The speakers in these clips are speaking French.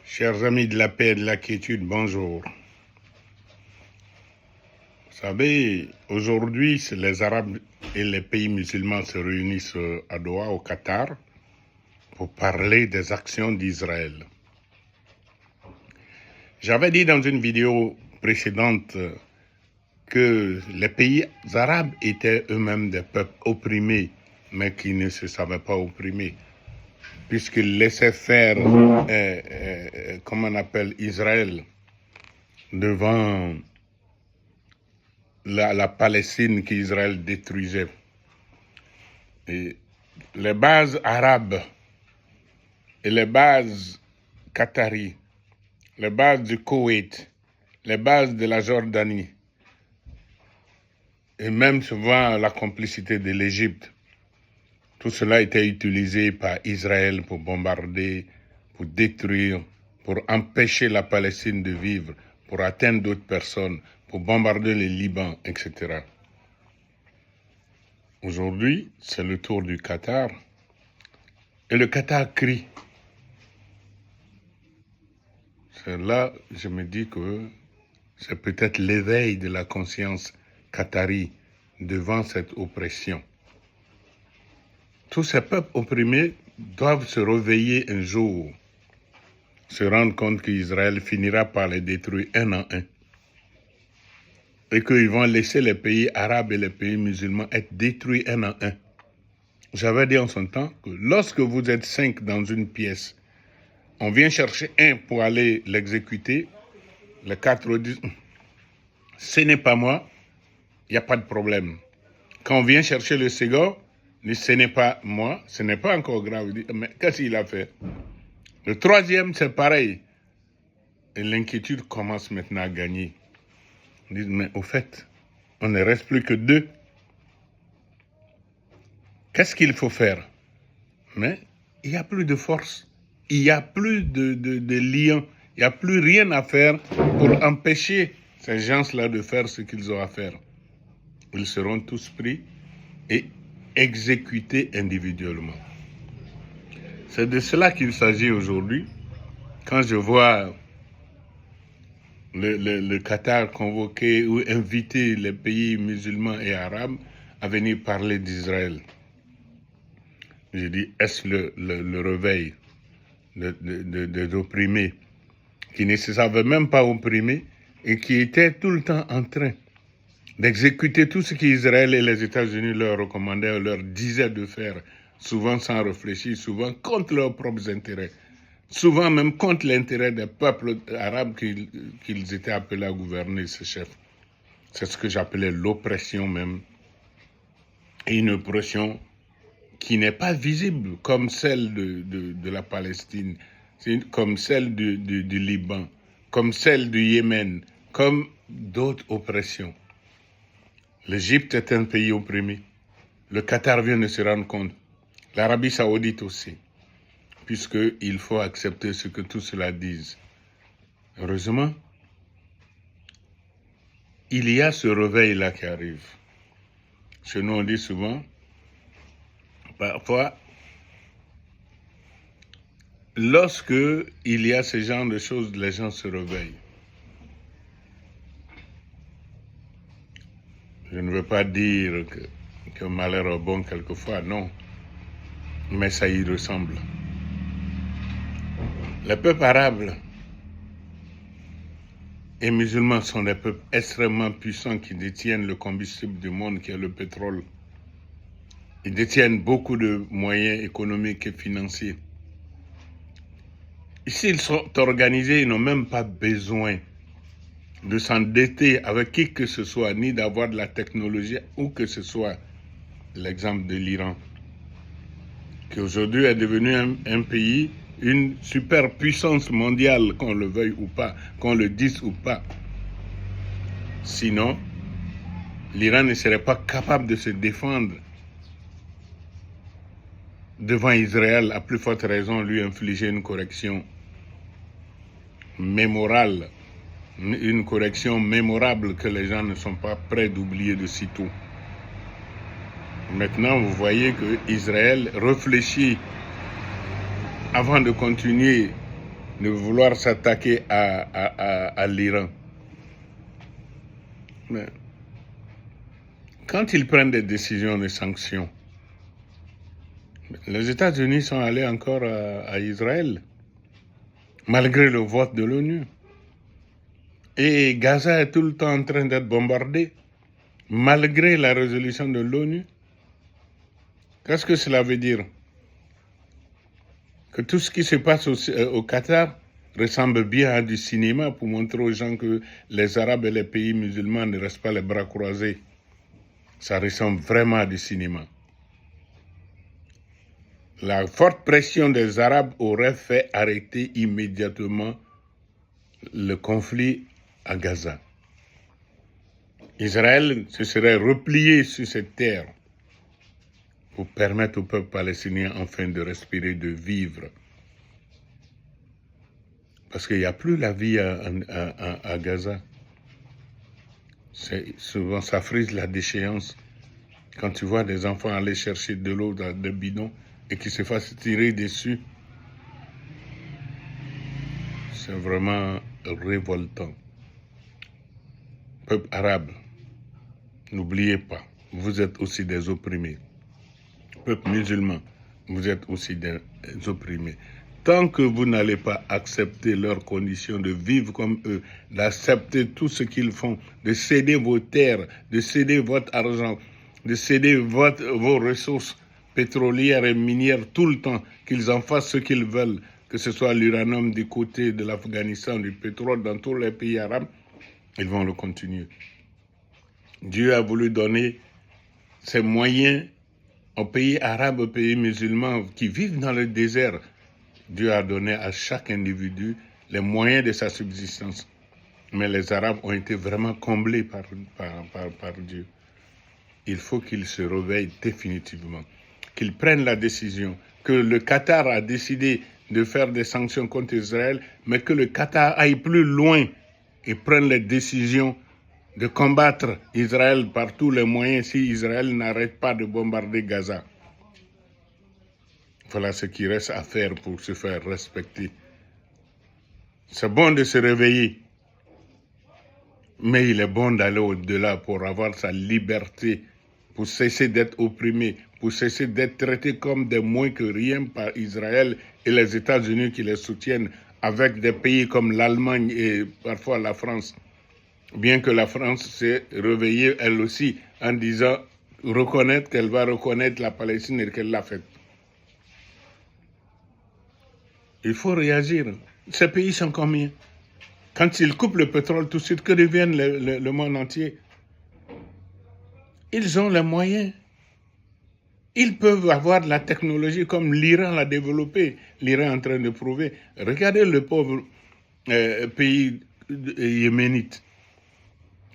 Chers amis de la paix et de la quiétude, bonjour. Vous savez, aujourd'hui, les Arabes et les pays musulmans se réunissent à Doha, au Qatar, pour parler des actions d'Israël. J'avais dit dans une vidéo précédente que les pays arabes étaient eux-mêmes des peuples opprimés, mais qui ne se savaient pas opprimés, puisqu'ils laissaient faire, comment on appelle, Israël devant la Palestine qu'Israël détruisait. Et les bases arabes et les bases qataries, les bases du Koweït, les bases de la Jordanie, et même souvent la complicité de l'Égypte, tout cela était utilisé par Israël pour bombarder, pour détruire, pour empêcher la Palestine de vivre, pour atteindre d'autres personnes, pour bombarder le Liban, etc. Aujourd'hui, c'est le tour du Qatar. Et le Qatar crie. C'est là, je me dis que c'est peut-être l'éveil de la conscience qatarie devant cette oppression. Tous ces peuples opprimés doivent se réveiller un jour, se rendre compte qu'Israël finira par les détruire un en un, et qu'ils vont laisser les pays arabes et les pays musulmans être détruits un en un. J'avais dit en son temps que lorsque vous êtes 5 dans une pièce, on vient chercher un pour aller l'exécuter, les 4 disent « ce n'est pas moi », il n'y a pas de problème. Quand on vient chercher le second, on dit « ce n'est pas moi », ce n'est pas encore grave. Dit, mais qu'est-ce qu'il a fait? Le troisième, c'est pareil. Et l'inquiétude commence maintenant à gagner. On dit, mais au fait, on ne reste plus que 2. Qu'est-ce qu'il faut faire? Mais il n'y a plus de force. Il n'y a plus de lien. Il n'y a plus rien à faire pour empêcher ces gens-là de faire ce qu'ils ont à faire. Ils seront tous pris et exécutés individuellement. C'est de cela qu'il s'agit aujourd'hui. Quand je vois le Qatar convoquer ou inviter les pays musulmans et arabes à venir parler d'Israël, je dis, est-ce le réveil des opprimés qui ne se savaient même pas opprimés et qui étaient tout le temps en train d'exécuter tout ce qu'Israël et les États-Unis leur recommandaient, leur disaient de faire, souvent sans réfléchir, souvent contre leurs propres intérêts, souvent même contre l'intérêt des peuples arabes qu'ils étaient appelés à gouverner, ces chefs. C'est ce que j'appelais l'oppression même, et une oppression qui n'est pas visible comme celle de la Palestine, comme celle du Liban, comme celle du Yémen, comme d'autres oppressions. L'Égypte est un pays opprimé. Le Qatar vient de se rendre compte. L'Arabie saoudite aussi. Puisqu'il faut accepter ce que tout cela disent. Heureusement, il y a ce réveil-là qui arrive. Chez nous, on dit souvent, parfois, lorsque il y a ce genre de choses, les gens se réveillent. Je ne veux pas dire que malheur est bon quelquefois, non. Mais ça y ressemble. Les peuples arabes et musulmans sont des peuples extrêmement puissants qui détiennent le combustible du monde, qui est le pétrole. Ils détiennent beaucoup de moyens économiques et financiers. Ici, ils sont organisés, ils n'ont même pas besoin de s'endetter avec qui que ce soit, ni d'avoir de la technologie, ou que ce soit. L'exemple de l'Iran, qui aujourd'hui est devenu un pays, une superpuissance mondiale, qu'on le veuille ou pas, qu'on le dise ou pas. Sinon, l'Iran ne serait pas capable de se défendre devant Israël, à plus forte raison lui infliger une correction mémorable, une correction mémorable que les gens ne sont pas prêts d'oublier de sitôt. Maintenant, vous voyez que Israël réfléchit avant de continuer de vouloir s'attaquer à l'Iran. Mais quand ils prennent des décisions de sanctions, les États-Unis sont allés encore à Israël, malgré le vote de l'ONU. Et Gaza est tout le temps en train d'être bombardé, malgré la résolution de l'ONU. Qu'est-ce que cela veut dire? Que tout ce qui se passe au Qatar ressemble bien à du cinéma pour montrer aux gens que les Arabes et les pays musulmans ne restent pas les bras croisés. Ça ressemble vraiment à du cinéma. La forte pression des Arabes aurait fait arrêter immédiatement le conflit à Gaza. Israël se serait replié sur cette terre pour permettre au peuple palestinien enfin de respirer, de vivre. Parce qu'il n'y a plus la vie à Gaza. Souvent, ça frise la déchéance. Quand tu vois des enfants aller chercher de l'eau dans des bidons et qui se fassent tirer dessus, c'est vraiment révoltant. Peuple arabe, n'oubliez pas, vous êtes aussi des opprimés. Peuple musulman, vous êtes aussi des opprimés. Tant que vous n'allez pas accepter leurs conditions de vivre comme eux, d'accepter tout ce qu'ils font, de céder vos terres, de céder votre argent, de céder vos ressources pétrolières et minières tout le temps, qu'ils en fassent ce qu'ils veulent, que ce soit l'uranium du côté de l'Afghanistan, du pétrole dans tous les pays arabes, ils vont le continuer. Dieu a voulu donner ces moyens aux pays arabes, aux pays musulmans qui vivent dans le désert. Dieu a donné à chaque individu les moyens de sa subsistance. Mais les Arabes ont été vraiment comblés par Dieu. Il faut qu'ils se réveillent définitivement, qu'ils prennent la décision, que le Qatar a décidé de faire des sanctions contre Israël, mais que le Qatar aille plus loin et prenne les décisions de combattre Israël par tous les moyens si Israël n'arrête pas de bombarder Gaza. Voilà ce qui reste à faire pour se faire respecter. C'est bon de se réveiller, mais il est bon d'aller au-delà pour avoir sa liberté, pour cesser d'être opprimé, pour cesser d'être traité comme des moins que rien par Israël et les États-Unis qui les soutiennent, avec des pays comme l'Allemagne et parfois la France. Bien que la France s'est réveillée elle aussi en disant reconnaître qu'elle va reconnaître la Palestine et qu'elle l'a fait. Il faut réagir. Ces pays sont combien? Quand ils coupent le pétrole tout de suite, que deviennent le monde entier? Ils ont les moyens. Ils peuvent avoir de la technologie comme l'Iran l'a développé. L'Iran est en train de prouver. Regardez le pauvre pays yéménite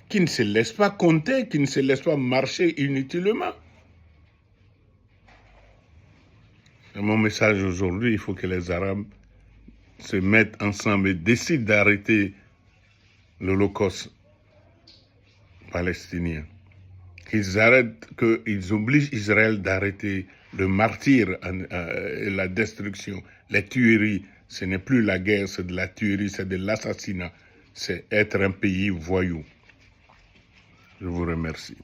qui ne se laisse pas compter, qui ne se laisse pas marcher inutilement. C'est mon message aujourd'hui. Il faut que les Arabes se mettent ensemble et décident d'arrêter l'Holocauste palestinien. Qu'ils obligent Israël d'arrêter le martyre, la destruction, les tueries. Ce n'est plus la guerre, c'est de la tuerie, c'est de l'assassinat. C'est être un pays voyou. Je vous remercie.